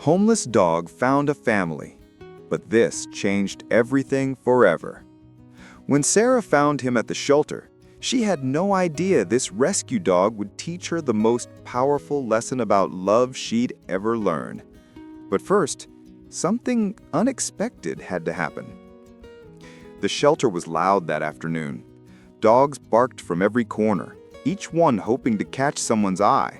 Homeless dog found a family, but this changed everything forever. When Sarah found him at the shelter, she had no idea this rescue dog would teach her the most powerful lesson about love she'd ever learn. But first, something unexpected had to happen. The shelter was loud that afternoon. Dogs barked from every corner, each one hoping to catch someone's eye.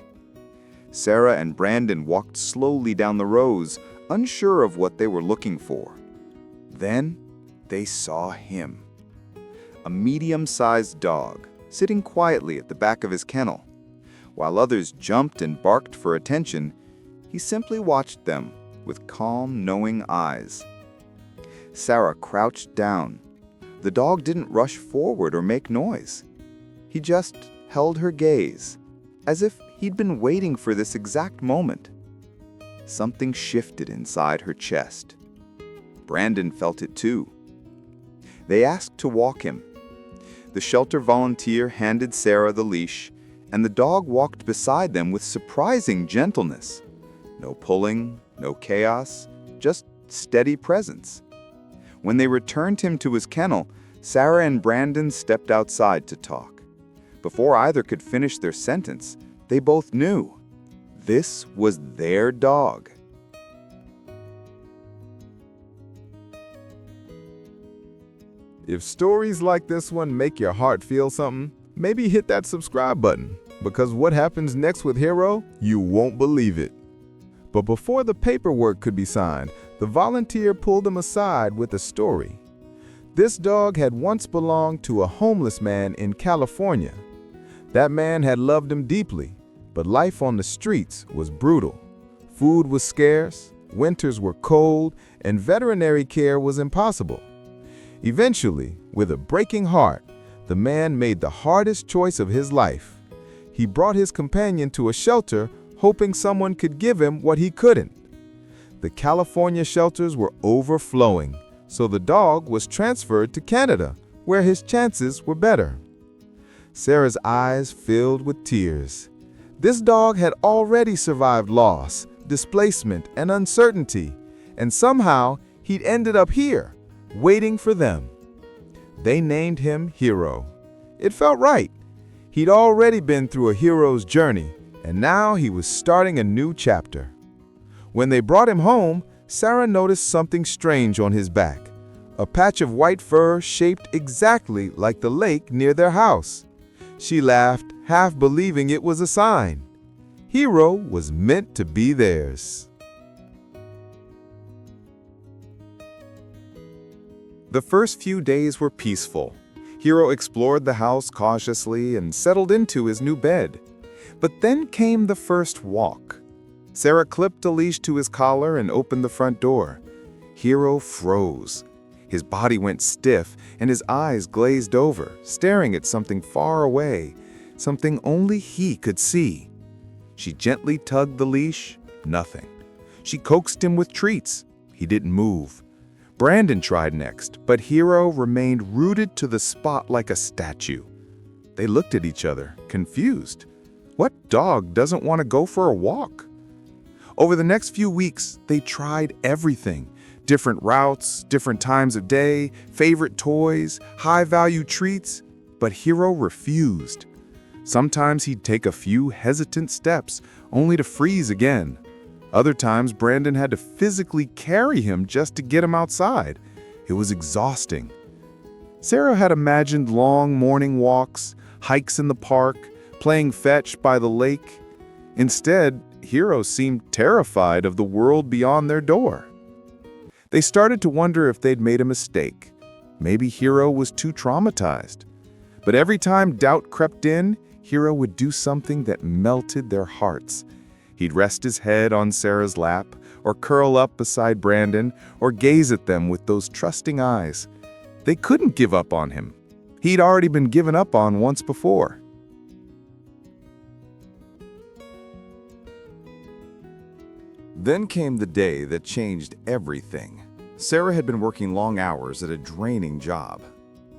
Sarah and Brandon walked slowly down the rows, unsure of what they were looking for. Then they saw him. A medium-sized dog, sitting quietly at the back of his kennel. While others jumped and barked for attention, he simply watched them with calm, knowing eyes. Sarah crouched down. The dog didn't rush forward or make noise. He just held her gaze, as if he'd been waiting for this exact moment. Something shifted inside her chest. Brandon felt it too. They asked to walk him. The shelter volunteer handed Sarah the leash, and the dog walked beside them with surprising gentleness. No pulling, no chaos, just steady presence. When they returned him to his kennel, Sarah and Brandon stepped outside to talk. Before either could finish their sentence, they both knew. This was their dog. If stories like this one make your heart feel something, maybe hit that subscribe button, because what happens next with Hero, you won't believe it. But before the paperwork could be signed, the volunteer pulled him aside with a story. This dog had once belonged to a homeless man in California. That man had loved him deeply, but life on the streets was brutal. Food was scarce, winters were cold, and veterinary care was impossible. Eventually, with a breaking heart, the man made the hardest choice of his life. He brought his companion to a shelter, hoping someone could give him what he couldn't. The California shelters were overflowing, so the dog was transferred to Canada, where his chances were better. Sarah's eyes filled with tears. This dog had already survived loss, displacement, and uncertainty, and somehow he'd ended up here, waiting for them. They named him Hero. It felt right. He'd already been through a hero's journey, and now he was starting a new chapter. When they brought him home, Sarah noticed something strange on his back. A patch of white fur shaped exactly like the lake near their house. She laughed, half believing it was a sign. Hero was meant to be theirs. The first few days were peaceful. Hero explored the house cautiously and settled into his new bed. But then came the first walk. Sarah clipped a leash to his collar and opened the front door. Hero froze. His body went stiff and his eyes glazed over, staring at something far away, something only he could see. She gently tugged the leash. Nothing. She coaxed him with treats. He didn't move. Brandon tried next, but Hero remained rooted to the spot like a statue. They looked at each other, confused. What dog doesn't want to go for a walk? Over the next few weeks, they tried everything. Different routes, different times of day, favorite toys, high-value treats, but Hero refused. Sometimes he'd take a few hesitant steps, only to freeze again. Other times, Brandon had to physically carry him just to get him outside. It was exhausting. Sarah had imagined long morning walks, hikes in the park, playing fetch by the lake. Instead, Hero seemed terrified of the world beyond their door. They started to wonder if they'd made a mistake. Maybe Hero was too traumatized. But every time doubt crept in, Hero would do something that melted their hearts. He'd rest his head on Sarah's lap, or curl up beside Brandon, or gaze at them with those trusting eyes. They couldn't give up on him. He'd already been given up on once before. Then came the day that changed everything. Sarah had been working long hours at a draining job.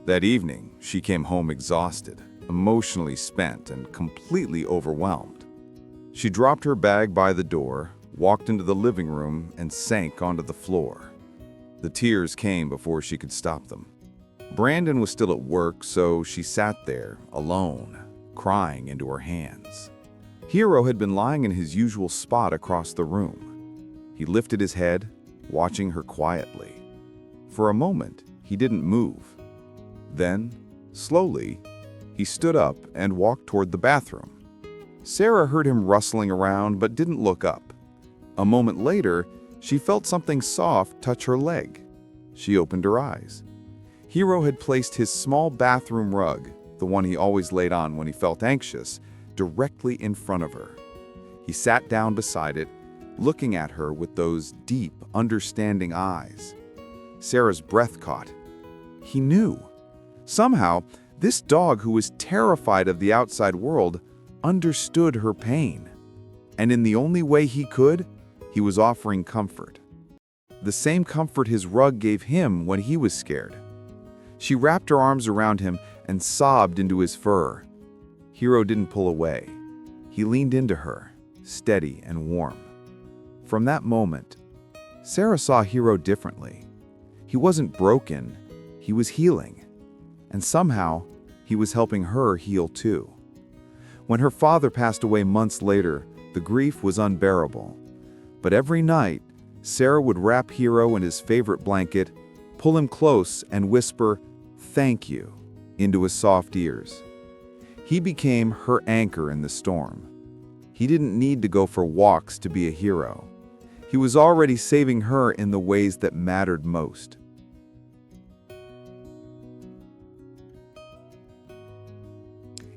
That evening, she came home exhausted, emotionally spent, and completely overwhelmed. She dropped her bag by the door, walked into the living room, and sank onto the floor. The tears came before she could stop them. Brandon was still at work, so she sat there, alone, crying into her hands. Hero had been lying in his usual spot across the room. He lifted his head, watching her quietly. For a moment, he didn't move. Then, slowly, he stood up and walked toward the bathroom. Sarah heard him rustling around but didn't look up. A moment later, she felt something soft touch her leg. She opened her eyes. Hero had placed his small bathroom rug, the one he always laid on when he felt anxious, directly in front of her. He sat down beside it, looking at her with those deep, understanding eyes. Sarah's breath caught. He knew. Somehow, this dog who was terrified of the outside world understood her pain. And in the only way he could, he was offering comfort. The same comfort his rug gave him when he was scared. She wrapped her arms around him and sobbed into his fur. Hero didn't pull away. He leaned into her, steady and warm. From that moment, Sarah saw Hero differently. He wasn't broken, he was healing. And somehow, he was helping her heal too. When her father passed away months later, the grief was unbearable. But every night, Sarah would wrap Hero in his favorite blanket, pull him close, and whisper, "Thank you," into his soft ears. He became her anchor in the storm. He didn't need to go for walks to be a hero. He was already saving her in the ways that mattered most.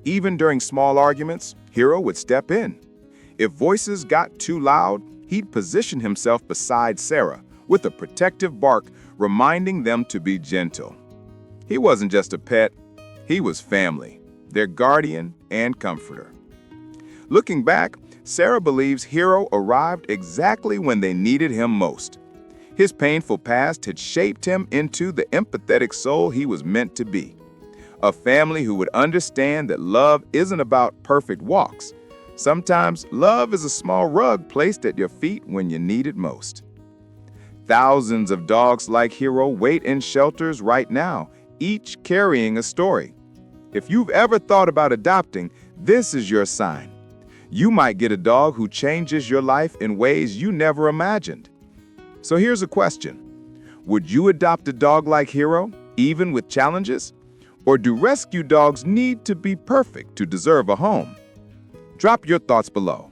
Even during small arguments, Hero would step in. If voices got too loud, he'd position himself beside Sarah with a protective bark, reminding them to be gentle. He wasn't just a pet, he was family, their guardian and comforter. Looking back, Sarah believes Hero arrived exactly when they needed him most. His painful past had shaped him into the empathetic soul he was meant to be. A family who would understand that love isn't about perfect walks. Sometimes love is a small rug placed at your feet when you need it most. Thousands of dogs like Hero wait in shelters right now, each carrying a story. If you've ever thought about adopting, this is your sign. You might get a dog who changes your life in ways you never imagined. So here's a question. Would you adopt a dog like Hero, even with challenges? Or do rescue dogs need to be perfect to deserve a home? Drop your thoughts below.